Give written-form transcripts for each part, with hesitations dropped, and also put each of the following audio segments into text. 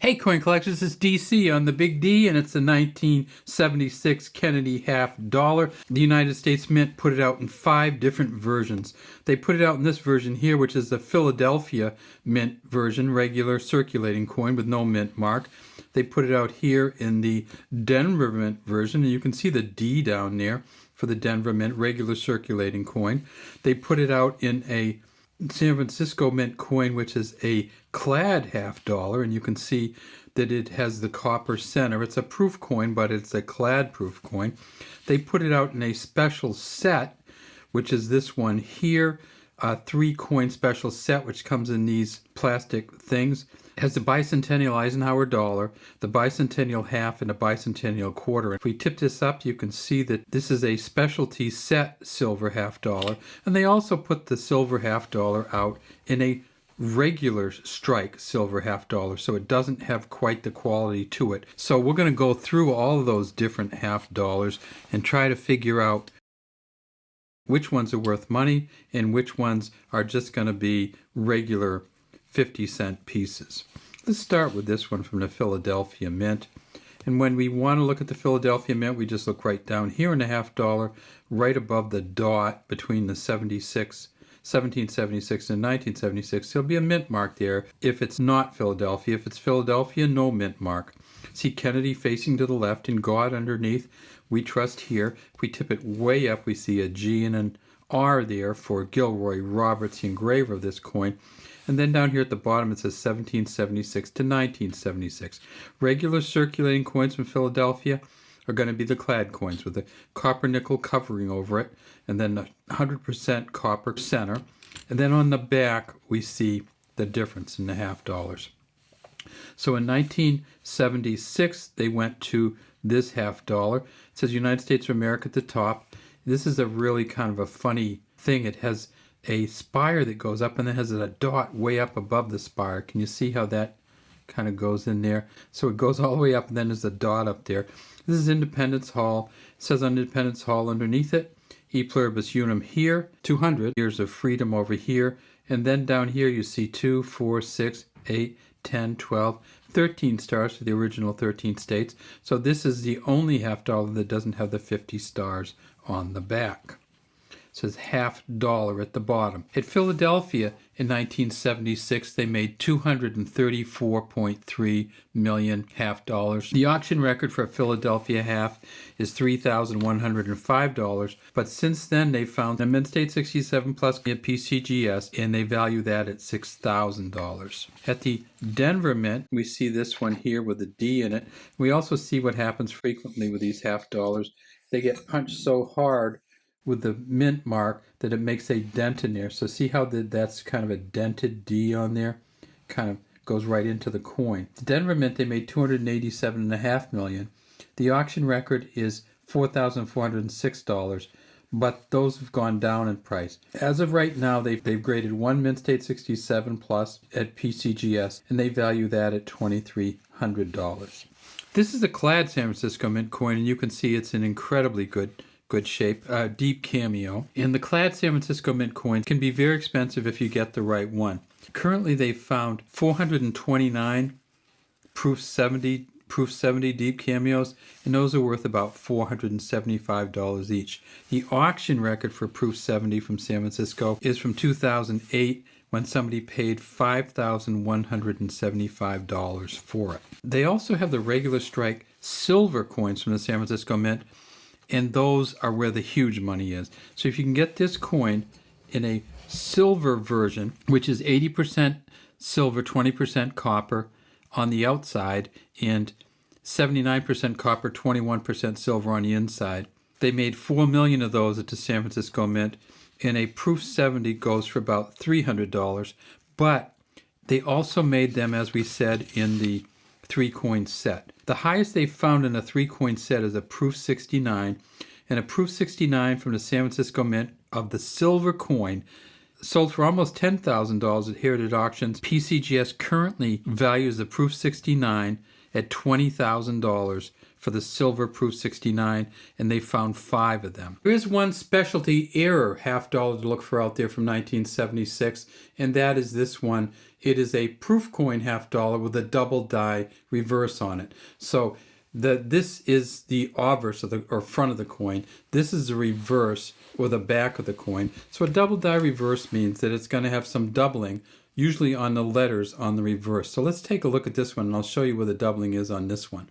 Hey coin collectors, it's DC on the Big D, and it's the 1976 Kennedy half dollar. The United States Mint put it out in 5 different versions. They put it out in this version here, which is the Philadelphia Mint version, regular circulating coin with no mint mark. They put it out here in the Denver Mint version, and you can see the D down there for the Denver Mint, regular circulating coin. They put it out in a San Francisco Mint coin, which is a clad half dollar, and you can see that it has the copper center. It's a proof coin, but it's a clad proof coin. They put it out in a special set, which is this one here, a 3-coin special set, which comes in these plastic things. It has the Bicentennial Eisenhower dollar, the Bicentennial half, and a Bicentennial quarter. If we tip this up, you can see that this is a specialty set silver half dollar, and they also put the silver half dollar out in a regular strike silver half dollar, so it doesn't have quite the quality to it. So we're going to go through all of those different half dollars and try to figure out which ones are worth money and which ones are just going to be regular 50-cent pieces. Let's start with this one from the Philadelphia Mint. And when we want to look at the Philadelphia Mint, we just look right down here in the half dollar, right above the dot between the 1776 and 1976. There'll be a mint mark there if it's not Philadelphia. If it's Philadelphia, no mint mark. See Kennedy facing to the left and God underneath. We trust here. If we tip it way up, we see a G and an R there for Gilroy Roberts, the engraver of this coin. And then down here at the bottom, it says 1776 to 1976. Regular circulating coins from Philadelphia are going to be the clad coins with the copper nickel covering over it, and then the 100% copper center. And then on the back, we see the difference in the half dollars. So in 1976, they went to this half dollar. It says United States of America at the top. This is a really kind of a funny thing. It has a spire that goes up, and then has a dot way up above the spire. Can you see how that kind of goes in there? So it goes all the way up, and then there's a dot up there. This is Independence Hall. It says Independence Hall underneath it. E pluribus unum here. 200 years of freedom over here. And then down here you see 2, 4, 6, 8, 10, 12, 13 stars for the original 13 states. So this is the only half dollar that doesn't have the 50 stars on the back. It says half dollar at the bottom. At Philadelphia in 1976, they made 234.3 million half dollars. The auction record for a Philadelphia half is $3,105, but since then they found a Mint State 67 plus at PCGS, and they value that at $6,000. At the Denver Mint, we see this one here with a D in it. We also see what happens frequently with these half dollars. They get punched so hard with the mint mark that it makes a dent in there. So see how that's kind of a dented D on there? Kind of goes right into the coin. The Denver Mint, they made $287.5 million. The auction record is $4,406, but those have gone down in price. As of right now, they've graded one Mint State 67 plus at PCGS, and they value that at $2,300. This is a clad San Francisco Mint coin, and you can see it's in incredibly good shape, deep cameo. And the clad San Francisco Mint coins can be very expensive if you get the right one. Currently, they've found 429 proof 70 deep cameos, and those are worth about $475 each. The auction record for proof 70 from San Francisco is from 2008, when somebody paid $5,175 for it. They also have the regular strike silver coins from the San Francisco Mint, and those are where the huge money is. So if you can get this coin in a silver version, which is 80% silver, 20% copper on the outside, and 79% copper, 21% silver on the inside. They made 4 million of those at the San Francisco Mint, and a proof 70 goes for about $300, but they also made them, as we said, in the 3-coin set. The highest they've found in a 3-coin set is a proof 69, and a proof 69 from the San Francisco Mint of the silver coin sold for almost $10,000 at Heritage Auctions. PCGS currently values the proof 69 at $20,000 for the silver proof 69, and they found 5 of them. There is one specialty error $50 to look for out there from 1976, and that is this one. It is a proof coin $50 with a double die reverse on it. So this is the obverse of or front of the coin. This is the reverse or the back of the coin. So a double die reverse means that it's going to have some doubling, usually on the letters on the reverse. So let's take a look at this one, and I'll show you where the doubling is on this one.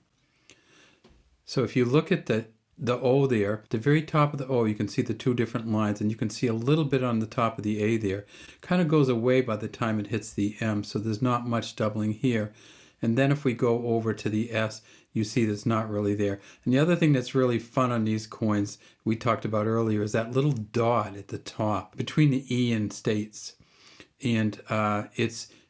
So if you look at the O there, at the very top of the O, you can see the 2 different lines, and you can see a little bit on the top of the A there. Kind of goes away by the time it hits the M, so there's not much doubling here. And then if we go over to the S, you see that's not really there. And the other thing that's really fun on these coins we talked about earlier is that little dot at the top between the E and States. And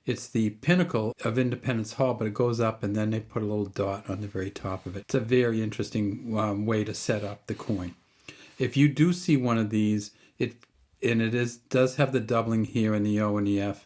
it's the pinnacle of Independence Hall, but it goes up and then they put a little dot on the very top of it. It's a very interesting way to set up the coin. If you do see one of these, does have the doubling here in the O and the F,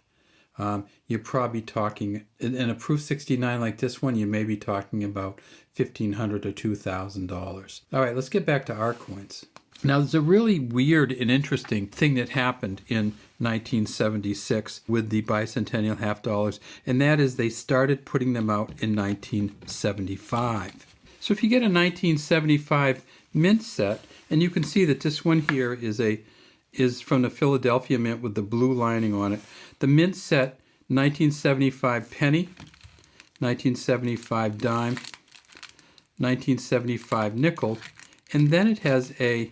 you're probably talking, in a proof 69 like this one, you may be talking about $1,500 or $2,000. All right, let's get back to our coins. Now, there's a really weird and interesting thing that happened in 1976 with the Bicentennial $50, and that is they started putting them out in 1975. So if you get a 1975 mint set, and you can see that this one here is from the Philadelphia mint with the blue lining on it. The mint set, 1975 penny, 1975 dime, 1975 nickel, and then it has a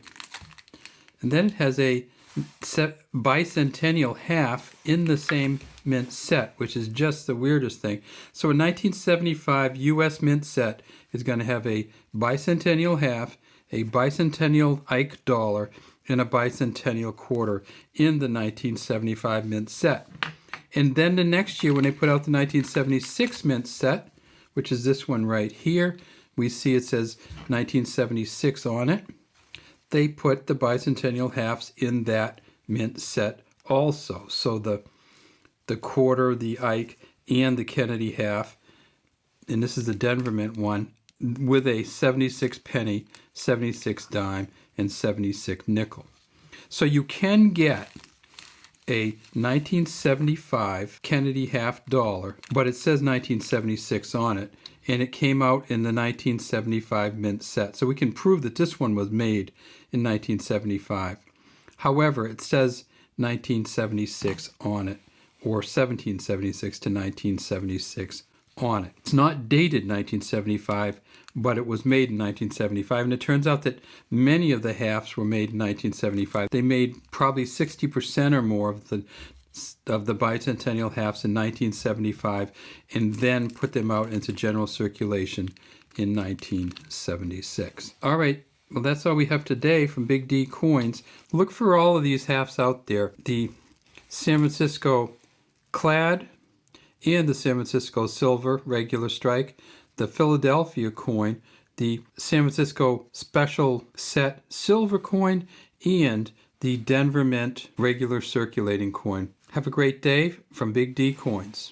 bicentennial half in the same mint set, which is just the weirdest thing. So a 1975 U.S. mint set is going to have a bicentennial half, a bicentennial Ike dollar, and a bicentennial quarter in the 1975 mint set. And then the next year when they put out the 1976 mint set, which is this one right here, we see it says 1976 on it. They put the bicentennial halves in that mint set also. So the quarter, the Ike, and the Kennedy half, and this is the Denver mint one, with a 76 penny, 76 dime, and 76 nickel. So you can get a 1975 Kennedy half dollar, but it says 1976 on it, and it came out in the 1975 mint set. So we can prove that this one was made in 1975. However, it says 1976 on it, or 1776 to 1976 on it. It's not dated 1975, but it was made in 1975, and it turns out that many of the halves were made in 1975. They made probably 60% or more of the bicentennial halves in 1975, and then put them out into general circulation in 1976. All right, well, that's all we have today from Big D Coins. Look for all of these halves out there. The San Francisco clad and the San Francisco silver regular strike, the Philadelphia coin, the San Francisco special set silver coin, and the Denver Mint regular circulating coin. Have a great day from Big D Coins.